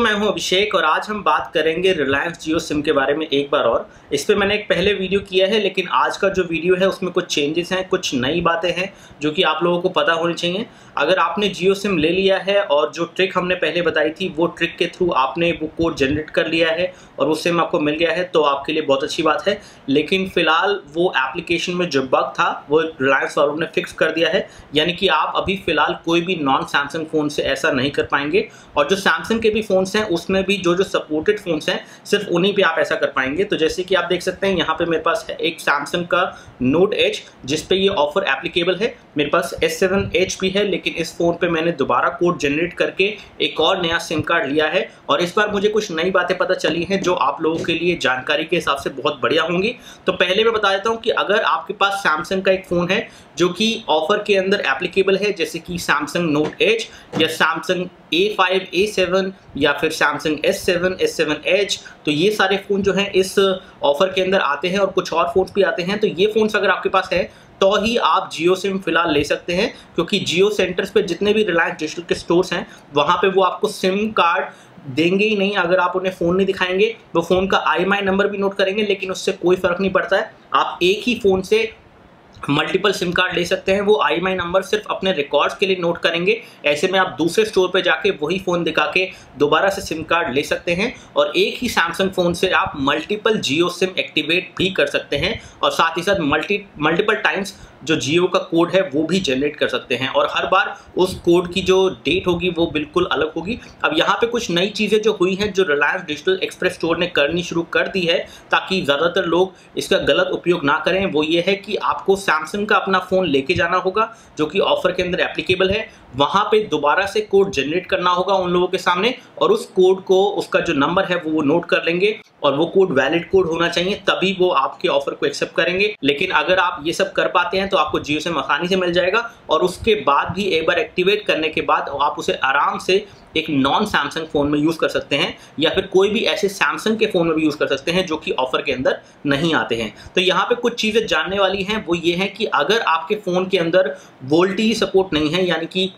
मैं हूं अभिषेक और आज हम बात करेंगे रिलायंस जियो सिम के बारे में एक बार और। इस पे मैंने एक पहले वीडियो किया है, लेकिन आज का जो वीडियो है उसमें कुछ चेंजेस हैं, कुछ नई बातें हैं जो कि आप लोगों को पता होनी चाहिए। अगर आपने जियो सिम ले लिया है और जो ट्रिक हमने पहले बताई थी वो ट्रिक के थ्रू आपने वो कोड जनरेट कर लिया है और वो सिम आपको मिल गया है तो आपके लिए बहुत अच्छी बात है। लेकिन फिलहाल वो एप्लीकेशन में जो बग था वो रिलायंस वालों ने फिक्स कर दिया है, यानी कि आप अभी फिलहाल कोई भी नॉन सैमसंग फ़ोन से ऐसा नहीं कर पाएंगे। और जो सैमसंग के भी फ़ोन्स हैं उसमें भी जो सपोर्टेड फ़ोन्स हैं सिर्फ उन्हीं पे आप ऐसा कर पाएंगे। तो जैसे कि आप देख सकते हैं यहाँ पे मेरे पास है एक सैमसंग का नोट एज जिस पे ये ऑफर एप्लीकेबल है। मेरे पास S7 Edge भी है, लेकिन इस फ़ोन पे मैंने दोबारा कोड जनरेट करके एक और नया सिम कार्ड लिया है और इस बार मुझे कुछ नई बातें पता चली हैं जो आप लोगों के लिए जानकारी के हिसाब से बहुत बढ़िया होंगी। तो पहले मैं बता देता हूँ कि अगर आपके पास सैमसंग का एक फ़ोन है जो कि ऑफर के अंदर एप्लीकेबल है, जैसे कि सैमसंग नोट एज या सैमसंग A5, A7 या फिर सैमसंग S7 Edge, तो ये सारे फ़ोन जो हैं इस ऑफर के अंदर आते हैं और कुछ और फ़ोन्स भी आते हैं। तो ये फ़ोन्स अगर आपके पास है तो ही आप जियो सिम फिलहाल ले सकते हैं, क्योंकि जियो सेंटर्स पे जितने भी रिलायंस डिजिटल के स्टोर्स हैं वहाँ पे वो आपको सिम कार्ड देंगे ही नहीं अगर आप उन्हें फ़ोन नहीं दिखाएंगे। वो फ़ोन का IMEI नंबर भी नोट करेंगे, लेकिन उससे कोई फ़र्क नहीं पड़ता है। आप एक ही फ़ोन से मल्टीपल सिम कार्ड ले सकते हैं। वो IMEI नंबर सिर्फ अपने रिकॉर्ड्स के लिए नोट करेंगे। ऐसे में आप दूसरे स्टोर पे जाके वही फ़ोन दिखा के दोबारा से सिम कार्ड ले सकते हैं और एक ही सैमसंग फ़ोन से आप मल्टीपल जियो सिम एक्टिवेट भी कर सकते हैं और साथ ही साथ मल्टीपल टाइम्स जो जियो का कोड है वो भी जनरेट कर सकते हैं और हर बार उस कोड की जो डेट होगी वो बिल्कुल अलग होगी। अब यहाँ पे कुछ नई चीज़ें जो हुई हैं जो रिलायंस डिजिटल एक्सप्रेस स्टोर ने करनी शुरू कर दी है ताकि ज़्यादातर लोग इसका गलत उपयोग ना करें, वो ये है कि आपको सैमसंग का अपना फ़ोन लेके जाना होगा जो कि ऑफर के अंदर एप्लीकेबल है। वहाँ पे दोबारा से कोड जनरेट करना होगा उन लोगों के सामने और उस कोड को, उसका जो नंबर है वो नोट कर लेंगे और वो कोड वैलिड कोड होना चाहिए, तभी वो आपके ऑफर को एक्सेप्ट करेंगे। लेकिन अगर आप ये सब कर पाते हैं तो आपको जियो सिम आसानी से मिल जाएगा और उसके बाद भी एक बार एक्टिवेट करने के बाद आप उसे आराम से एक नॉन सैमसंग फ़ोन में यूज़ कर सकते हैं या फिर कोई भी ऐसे सैमसंग के फ़ोन में भी यूज़ कर सकते हैं जो कि ऑफर के अंदर नहीं आते हैं। तो यहाँ पे कुछ चीज़ें जानने वाली हैं, वो ये है कि अगर आपके फ़ोन के अंदर वोल्टी सपोर्ट नहीं है, यानी कि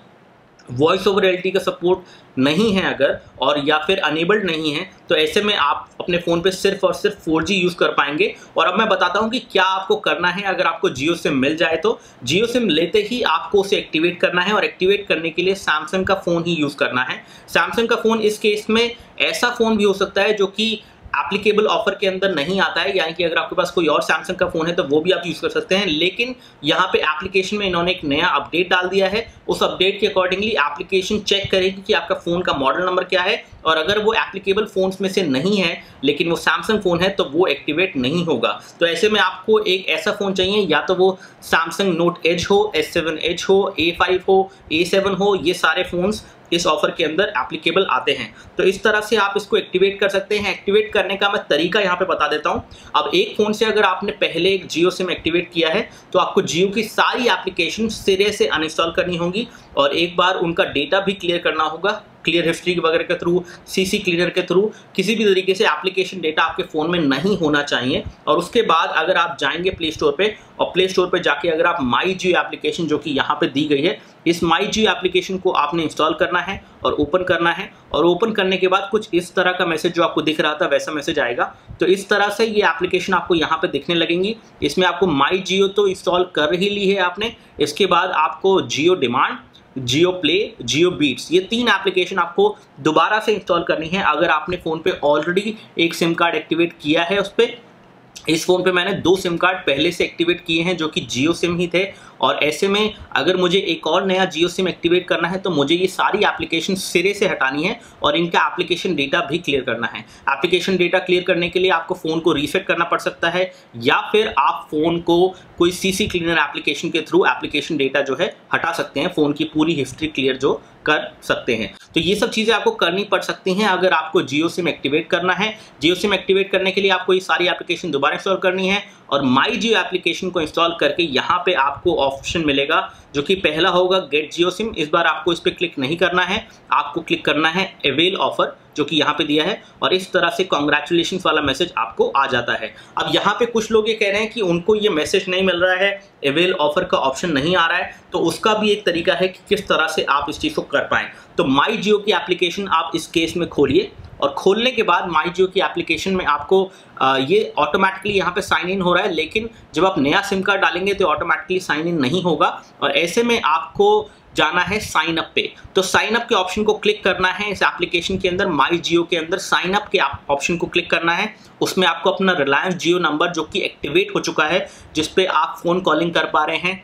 वॉइस ओवर LTE का सपोर्ट नहीं है अगर, और या फिर अनेबल्ड नहीं है, तो ऐसे में आप अपने फ़ोन पे सिर्फ और सिर्फ 4G यूज़ कर पाएंगे। और अब मैं बताता हूँ कि क्या आपको करना है अगर आपको जियो सिम मिल जाए। तो जियो सिम लेते ही आपको उसे एक्टिवेट करना है और एक्टिवेट करने के लिए सैमसंग का फ़ोन ही यूज़ करना है। सैमसंग का फ़ोन इस केस में ऐसा फ़ोन भी हो सकता है जो कि एप्लीकेबल ऑफर के अंदर नहीं आता है, यानी कि अगर आपके पास कोई और सैमसंग का फ़ोन है तो वो भी आप यूज़ कर सकते हैं। लेकिन यहाँ पे एप्लीकेशन में इन्होंने एक नया अपडेट डाल दिया है। उस अपडेट के अकॉर्डिंगली एप्लीकेशन चेक करेगी कि आपका फ़ोन का मॉडल नंबर क्या है और अगर वो एप्लीकेबल फ़ोन्स में से नहीं है लेकिन वो सैमसंग फ़ोन है तो वो एक्टिवेट नहीं होगा। तो ऐसे में आपको एक ऐसा फ़ोन चाहिए, या तो वो सैमसंग नोट एज हो, S7 Edge हो, A5 हो, A7 हो, ये सारे फ़ोन्स इस ऑफर के अंदर एप्लीकेबल आते हैं। तो इस तरह से आप इसको एक्टिवेट कर सकते हैं। एक्टिवेट करने का मैं तरीका यहाँ पे बता देता हूँ। अब एक फ़ोन से अगर आपने पहले एक जियो सिम एक्टिवेट किया है तो आपको जियो की सारी एप्लीकेशन सिरे से अनइंस्टॉल करनी होगी और एक बार उनका डेटा भी क्लियर करना होगा, क्लियर हिस्ट्री वगैरह के थ्रू, CC क्लीनर के थ्रू। किसी भी तरीके से एप्लीकेशन डेटा आपके फ़ोन में नहीं होना चाहिए। और उसके बाद अगर आप जाएंगे प्ले स्टोर पे और प्ले स्टोर पे जाके अगर आप माई जियो एप्लीकेशन जो कि यहाँ पे दी गई है, इस माई जियो एप्लीकेशन को आपने इंस्टॉल करना है और ओपन करना है। और ओपन करने के बाद कुछ इस तरह का मैसेज जो आपको दिख रहा था वैसा मैसेज आएगा। तो इस तरह से ये एप्लीकेशन आपको यहाँ पे दिखने लगेंगी। इसमें आपको माई जियो तो इंस्टॉल कर ही ली है आपने, इसके बाद आपको जियो डिमांड, जियो प्ले, जियो बीट्स, ये 3 एप्लीकेशन आपको दोबारा से इंस्टॉल करनी है अगर आपने फ़ोन पे ऑलरेडी एक सिम कार्ड एक्टिवेट किया है उस पर। इस फ़ोन पे मैंने 2 सिम कार्ड पहले से एक्टिवेट किए हैं जो कि जियो सिम ही थे और ऐसे में अगर मुझे एक और नया जियो सिम एक्टिवेट करना है तो मुझे ये सारी एप्लीकेशन सिरे से हटानी है और इनका एप्लीकेशन डेटा भी क्लियर करना है। एप्लीकेशन डेटा क्लियर करने के लिए आपको फ़ोन को रीसेट करना पड़ सकता है या फिर आप फ़ोन को कोई CC क्लीनर एप्लीकेशन के थ्रू एप्लीकेशन डेटा जो है हटा सकते हैं, फ़ोन की पूरी हिस्ट्री क्लियर जो कर सकते हैं। तो ये सब चीज़ें आपको करनी पड़ सकती हैं अगर आपको जियो सिम एक्टिवेट करना है। जियो सिम एक्टिवेट करने के लिए आपको ये सारी एप्लीकेशन दोबारा इंस्टॉल करनी है और माई जियो एप्लीकेशन को इंस्टॉल करके यहाँ पे आपको ऑप्शन मिलेगा जो कि पहला होगा गेट जियो सिम। इस बार आपको इस पर क्लिक नहीं करना है, आपको क्लिक करना है अवेल ऑफर, जो कि यहाँ पे दिया है, और इस तरह से कॉन्ग्रेचुलेशन वाला मैसेज आपको आ जाता है। अब यहाँ पे कुछ लोग ये कह रहे हैं कि उनको ये मैसेज नहीं मिल रहा है, अवेल ऑफर का ऑप्शन नहीं आ रहा है, तो उसका भी एक तरीका है कि किस तरह से आप इस चीज़ को कर पाएँ। तो माई जियो की एप्लीकेशन आप इस केस में खोलिए, और खोलने के बाद माई जियो की एप्लीकेशन में आपको ये ऑटोमेटिकली यहाँ पे साइन इन हो रहा है, लेकिन जब आप नया सिम कार्ड डालेंगे तो ऑटोमेटिकली साइन इन नहीं होगा, और ऐसे में आपको जाना है साइन अप पे। तो साइन अप के ऑप्शन को क्लिक करना है इस एप्लीकेशन के अंदर, माई जियो के अंदर साइन अप के ऑप्शन को क्लिक करना है। उसमें आपको अपना रिलायंस जियो नंबर जो कि एक्टिवेट हो चुका है, जिस पे आप फ़ोन कॉलिंग कर पा रहे हैं,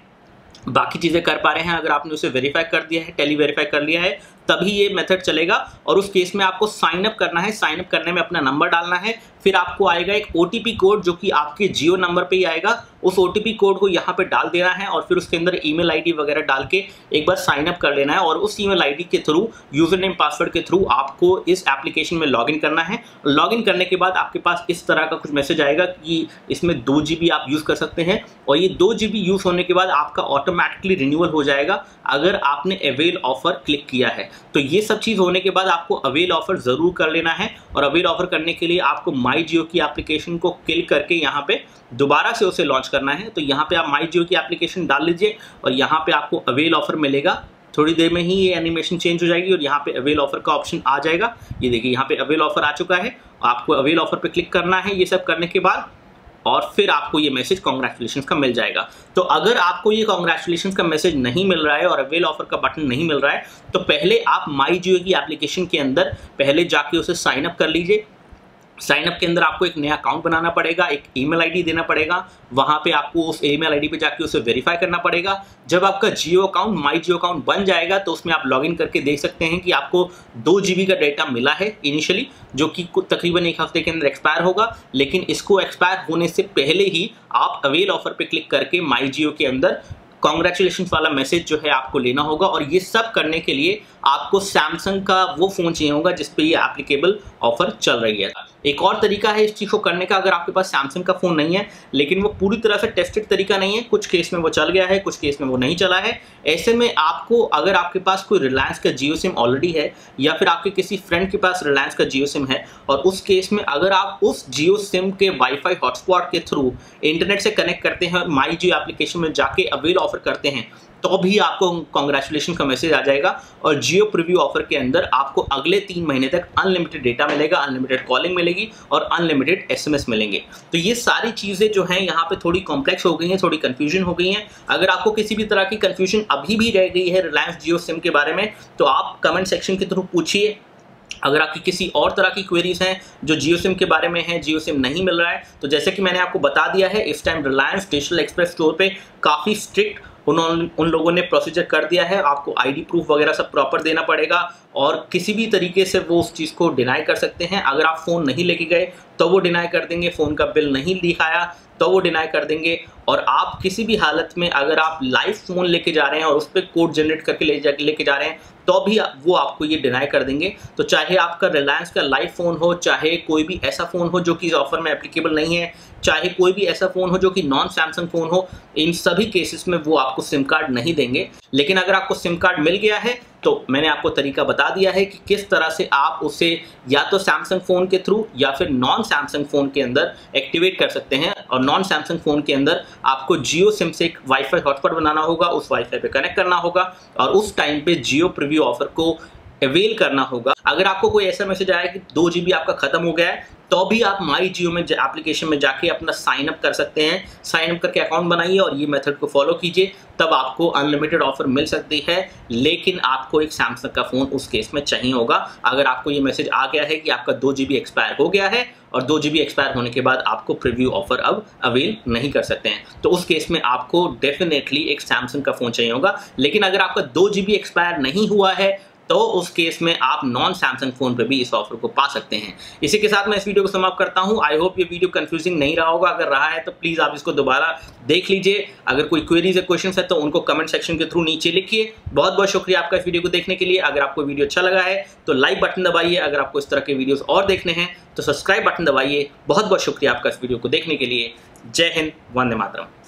बाकी चीज़ें कर पा रहे हैं, अगर आपने उसे वेरीफाई कर दिया है, टेली वेरीफाई कर लिया है, तभी ये मेथड चलेगा। और उस केस में आपको साइन अप करना है। साइन अप करने में अपना नंबर डालना है, फिर आपको आएगा एक OTP कोड जो कि आपके जियो नंबर पे ही आएगा। उस OTP कोड को यहाँ पे डाल देना है, और फिर उसके अंदर ईमेल आईडी वगैरह डाल के एक बार साइन अप कर लेना है, और उस ईमेल आईडी के थ्रू, यूजर नेम पासवर्ड के थ्रू आपको इस एप्लीकेशन में लॉगिन करना है। लॉगिन करने के बाद आपके पास इस तरह का कुछ मैसेज आएगा कि इसमें 2 GB आप यूज़ कर सकते हैं, और ये 2 GB यूज़ होने के बाद आपका ऑटोमेटिकली रिन्यूअल हो जाएगा अगर आपने अवेल ऑफर क्लिक किया है। तो ये सब चीज़ होने के बाद आपको अवेल ऑफर ज़रूर कर लेना है, और अवेल ऑफर करने के लिए आपको माई जियो की एप्लीकेशन को क्लिक करके यहाँ पे दोबारा से उसे लॉन्च करना है। तो यहाँ पे आप माई जियो की एप्लीकेशन डाल लीजिए, और यहाँ पे आपको अवेल ऑफर मिलेगा। थोड़ी देर में ही ये एनिमेशन चेंज हो जाएगी और यहाँ पे अवेल ऑफर का ऑप्शन आ जाएगा। ये देखिए यहाँ पे अवेल ऑफर आ चुका है, आपको अवेल ऑफर पे क्लिक करना है ये सब करने के बाद, और फिर आपको ये मैसेज कॉन्ग्रेचुलेशंस का मिल जाएगा। तो अगर आपको ये कॉन्ग्रेचुलेशंस का मैसेज नहीं मिल रहा है और अवेल ऑफर का बटन नहीं मिल रहा है, तो पहले आप माई जियो की एप्लीकेशन के अंदर पहले जाके उसे साइन अप कर लीजिए। साइन अप के अंदर आपको एक नया अकाउंट बनाना पड़ेगा, एक ईमेल आईडी देना पड़ेगा, वहाँ पे आपको उस ईमेल आईडी पे जाके उसे वेरीफाई करना पड़ेगा। जब आपका जियो अकाउंट माई जियो अकाउंट बन जाएगा तो उसमें आप लॉगिन करके देख सकते हैं कि आपको 2 GB का डेटा मिला है इनिशियली, जो कि तकरीबन 1 हफ्ते के अंदर एक्सपायर होगा। लेकिन इसको एक्सपायर होने से पहले ही आप अवेल ऑफर पे क्लिक करके माई जियो के अंदर कॉन्ग्रेचुलेशन वाला मैसेज जो है आपको लेना होगा। और ये सब करने के लिए आपको सैमसंग का वो फ़ोन चाहिए होगा जिस पे ये एप्लीकेबल ऑफर चल रही है। एक और तरीका है इस चीज़ को करने का, अगर आपके पास सैमसंग का फ़ोन नहीं है, लेकिन वो पूरी तरह से टेस्टेड तरीका नहीं है, कुछ केस में वो चल गया है, कुछ केस में वो नहीं चला है। ऐसे में आपको, अगर आपके पास कोई रिलायंस का जियो सिम ऑलरेडी है, या फिर आपके किसी फ्रेंड के पास रिलायंस का जियो सिम है, और उस केस में अगर आप उस जियो सिम के वाईफाई हॉटस्पॉट के थ्रू इंटरनेट से कनेक्ट करते हैं और माई जियो एप्लीकेशन में जाके अवेल ऑफर करते हैं, तो भी आपको कॉन्ग्रेचुलेशन का मैसेज आ जाएगा। और जियो प्रीव्यू ऑफर के अंदर आपको अगले 3 महीने तक अनलिमिटेड डेटा मिलेगा, अनलिमिटेड कॉलिंग मिलेगी, और अनलिमिटेड SMS मिलेंगे। तो ये सारी चीज़ें जो हैं यहाँ पे थोड़ी कॉम्प्लेक्स हो गई हैं, थोड़ी कन्फ्यूजन हो गई हैं। अगर आपको किसी भी तरह की कन्फ्यूजन अभी भी रह गई है रिलायंस जियो सिम के बारे में, तो आप कमेंट सेक्शन के थ्रू पूछिए। अगर आपकी किसी और तरह की क्वेरीज हैं जो जियो सिम के बारे में है, जियो सिम नहीं मिल रहा है, तो जैसे कि मैंने आपको बता दिया है, इस time Reliance digital express store पे काफ़ी स्ट्रिक्ट उन लोगों ने प्रोसीजर कर दिया है। आपको ID प्रूफ वगैरह सब प्रॉपर देना पड़ेगा, और किसी भी तरीके से वो उस चीज़ को डिनाई कर सकते हैं। अगर आप फ़ोन नहीं लेके गए तो वो डिनाई कर देंगे, फ़ोन का बिल नहीं दिखाया तो वो डिनाई कर देंगे, और आप किसी भी हालत में अगर आप लाइव फ़ोन लेके जा रहे हैं और उस पर कोड जनरेट करके लेके जा रहे हैं, तो भी वो आपको ये डिनाई कर देंगे। तो चाहे आपका रिलायंस का लाइव फ़ोन हो, चाहे कोई भी ऐसा फ़ोन हो जो कि इस ऑफर में एप्लीकेबल नहीं है, चाहे कोई भी ऐसा फ़ोन हो जो कि नॉन सैमसंग फ़ोन हो, इन सभी केसेस में वो आपको सिम कार्ड नहीं देंगे। लेकिन अगर आपको सिम कार्ड मिल गया है, तो मैंने आपको तरीका बता दिया है कि किस तरह से आप उसे या तो सैमसंग फ़ोन के थ्रू या फिर नॉन सैमसंग फ़ोन के अंदर एक्टिवेट कर सकते हैं। और नॉन सैमसंग फ़ोन के अंदर आपको जियो सिम से एक वाईफाई हॉटस्पॉट बनाना होगा, उस वाईफाई पे कनेक्ट करना होगा, और उस टाइम पे जियो प्रीव्यू ऑफर को अवेल करना होगा। अगर आपको कोई ऐसा मैसेज आया कि 2 GB आपका खत्म हो गया है, तो भी आप माई जियो में एप्लीकेशन में जाके अपना साइन अप कर सकते हैं। साइन अप करके अकाउंट बनाइए और ये मेथड को फॉलो कीजिए, तब आपको अनलिमिटेड ऑफर मिल सकती है। लेकिन आपको एक सैमसंग का फ़ोन उस केस में चाहिए होगा। अगर आपको ये मैसेज आ गया है कि आपका 2 GB एक्सपायर हो गया है, और 2 GB एक्सपायर होने के बाद आपको प्रीव्यू ऑफर अब अवेल नहीं कर सकते हैं, तो उस केस में आपको डेफिनेटली एक सैमसंग का फ़ोन चाहिए होगा। लेकिन अगर आपका 2 GB एक्सपायर नहीं हुआ है, तो उस केस में आप नॉन सैमसंग फ़ोन पे भी इस ऑफर को पा सकते हैं। इसी के साथ मैं इस वीडियो को समाप्त करता हूं। आई होप ये वीडियो कंफ्यूजिंग नहीं रहा होगा। अगर रहा है तो प्लीज़ आप इसको दोबारा देख लीजिए। अगर कोई क्वेरीज या क्वेश्चन है तो उनको कमेंट सेक्शन के थ्रू नीचे लिखिए। बहुत बहुत शुक्रिया आपका इस वीडियो को देखने के लिए। अगर आपको वीडियो अच्छा लगा है तो लाइक बटन दबाइए। अगर आपको इस तरह के वीडियोज़ और देखने हैं तो सब्सक्राइब बटन दबाइए। बहुत बहुत शुक्रिया आपका इस वीडियो को देखने के लिए। जय हिंद, वंदे मातरम।